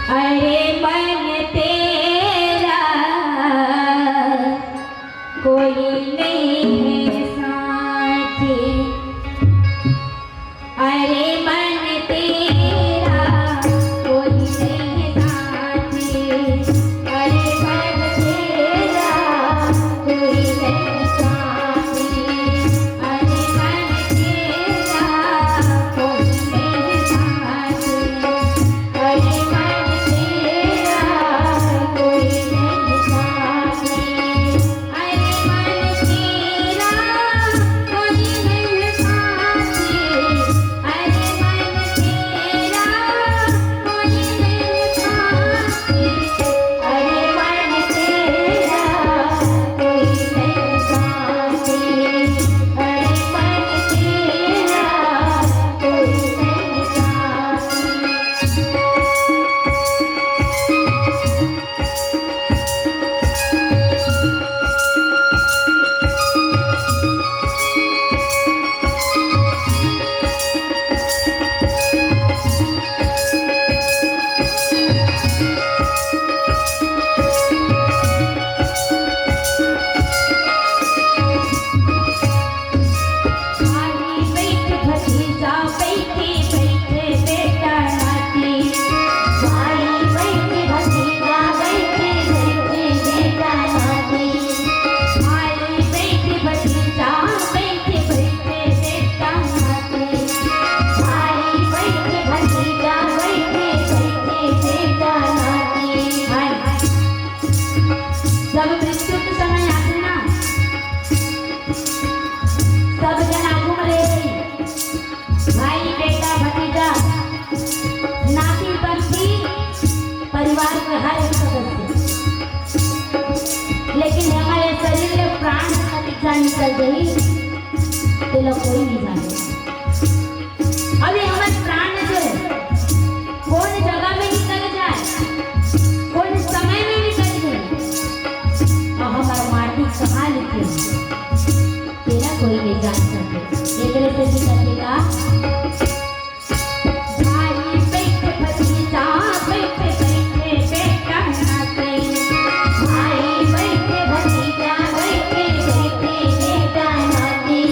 अरे मन तेरा कोई नहीं है साथी, अरे मन तेरा कोई नहीं है साथी, अरे मन तेरा कोई नहीं साथी, अरे मन तेरा कोई नहीं साथी, अरे मन तेरा कोई नहीं साथी, अरे मन तेरा कोई नहीं साथी, अरे मन तेरा कोई नहीं साथी, अरे मन तेरा कोई नहीं साथी, अरे मन तेरा कोई नहीं आई बैठ भतीजा बैठे बैठे बेटा नाती, आई बैठ भतीजा बैठे बैठे बेटा नाती, आई बैठ भतीजा बैठे बैठे बेटा नाती, आई बैठ भतीजा बैठे बैठे बेटा नाती। जब मृत्यु के समय आते ना, सब जना घूम रहे, भाई बेटा भतीजा नाती बच्ची परिवार के हर एक सदस्य, लेकिन हमारे शरीर में प्राण प्रतिज्ञा निकल गई तो लोग कोई नहीं जाने। अभी हमारे प्राण जो है कौन जगह में निकल जाए, कौन समय में निकल जाए, और हमारा माटी कहाँ लिखी है तेरा कोई नहीं जान सके। एक से निकलेगा भाई बैठे भतीजा बैठे बैठे बेटा नाते, भाई बैठे भतीजा बैठे बैठे बेटा नाती,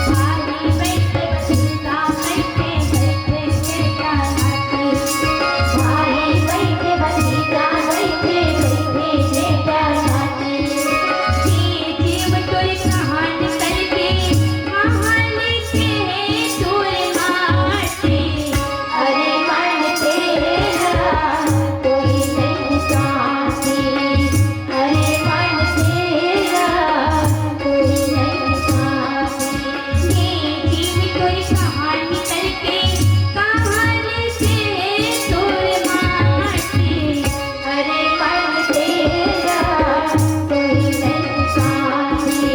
भाई बैठे भतीजा बैठे बैठे बेटा नाती, भाई बैठे भतीजा बैठे बैठे बेटा नाती। जीव तोरी कहानी करके कहानी के दूर माटे, अरे मन तेरा कोई नहीं साथी, अरे मन तेरा कोई नहीं साथी। जीव तोरी कहानी करके कहानी के दूर माटे, अरे मन तेरा कोई नहीं साथी,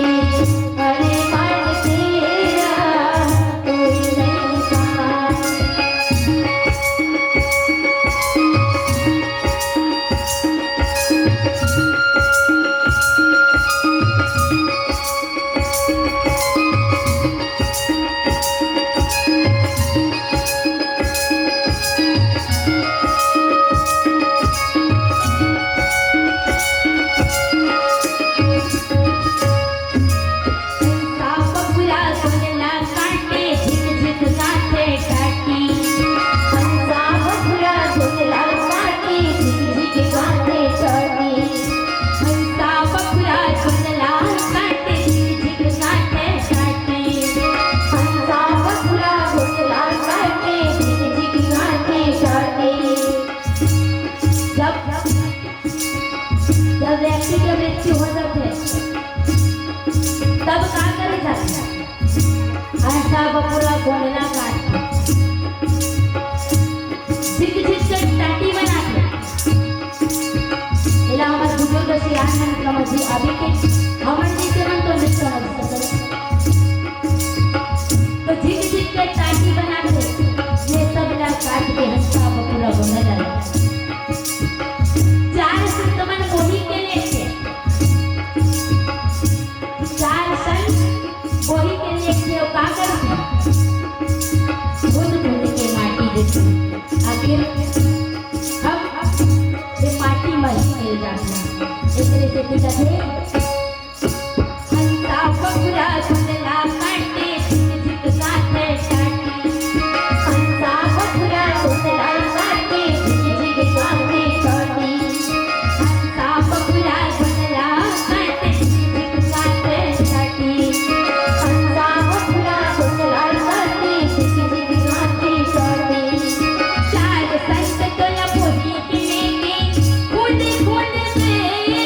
अरे मन तेरा कोई नहीं साथी। बबुला सोनला काटे झिक झिक काटे काटी, हंसा बबुला सोनला काटे झिक झिक काटे काटी, हंसा बबुला सोनला काटे झिक झिक काटे काटी, हंसा बबुला सोनला काटे झिक झिक काटे काटी। जब व्यक्ति की मृत्यु हो जाती है तब क्या करे जाते हैं, ऐसा बपुरा गोलना काट झिक झिक से टाटी बनाते, इला हमारे बुजुर्ग श्री आनंद कमल जी अभी के हमन जी के मन तो नहीं समझ सकते, तो झिक झिक के टाटी बनाते ये सब ला काट के हंसा बपुरा गोलना डालते। चार संतमन वही के लिए थे, चार संत वही के लिए थे, वो क्या करते खुद खुद के माटी देते। आखिर हम कैसे पिता थे हंसा बबुरा झुंडला काटे झिक झिक काटे काटी हंसा बबुरा झुंडला काटे झिक झिक काटे काटी हंसा बबुरा झुंडला काटे झिक झिक काटे काटी हंसा बबुरा झुंडला काटे झिक झिक काटे काटी चार संत तोला बोली के लेके खुद खुद से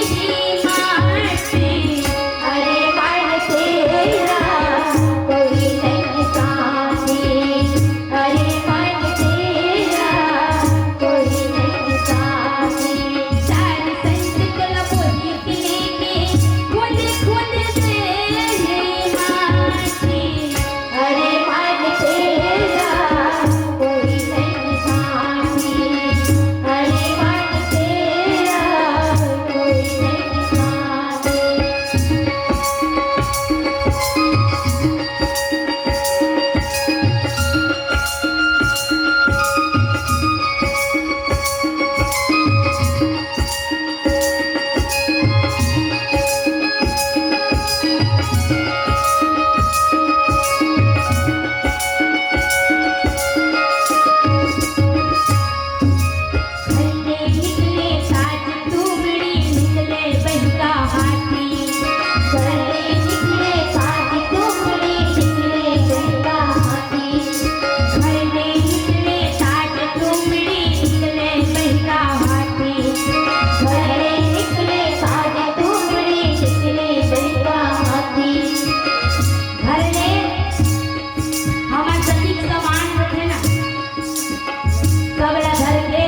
ही मारते अरे मार तेरा कोई नहीं साथी अरे मार तेरा कोई नहीं साथी चार संत तोला बोली के लेके खुद खुद से ही मारते अरे मार तेरा कोई नहीं साथी अरे मार तेरा कोई नहीं साथी खंडे निकले साज तुमड़ी निकले बहका हाथी खंडे निकले साज तुमड़ी निकले बहका हाथी खंडे निकले साज तुमड़ी निकले बहका हाथी खंडे निकले साज तुमड़ी निकले बहका हाथी घर में हमार सतीक समान रखे ना सबला घर के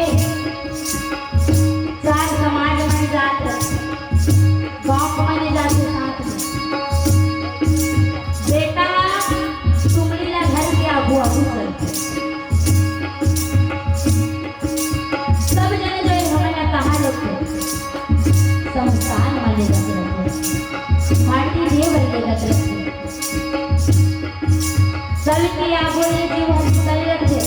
चार समाज में जात गाँव में जाते साथ में बेटा तुमरीला घर के आगू आगू चलते सब जने जो हमारे कहा लोग संस्थान वाले जाते रहते माटी देव वाले जाते रहते चल के आगू ने जीवन चल रहे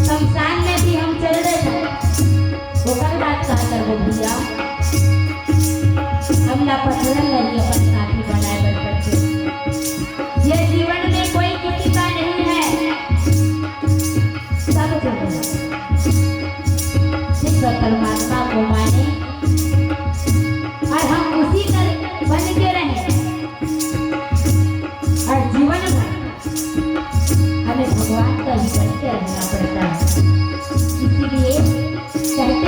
शमशान में भी हम चल रहे थे ओकर बात कहा कर भैया हमला पत्थर लगी अपन साथी बनाए बैठे ये जीवन में कोई किसी का नहीं है सब चले सिर्फ परमात्मा को माने और हम उसी का बन के रहे और जीवन भर हमें भगवान का ही बनते रहना पड़ता है इसीलिए कहते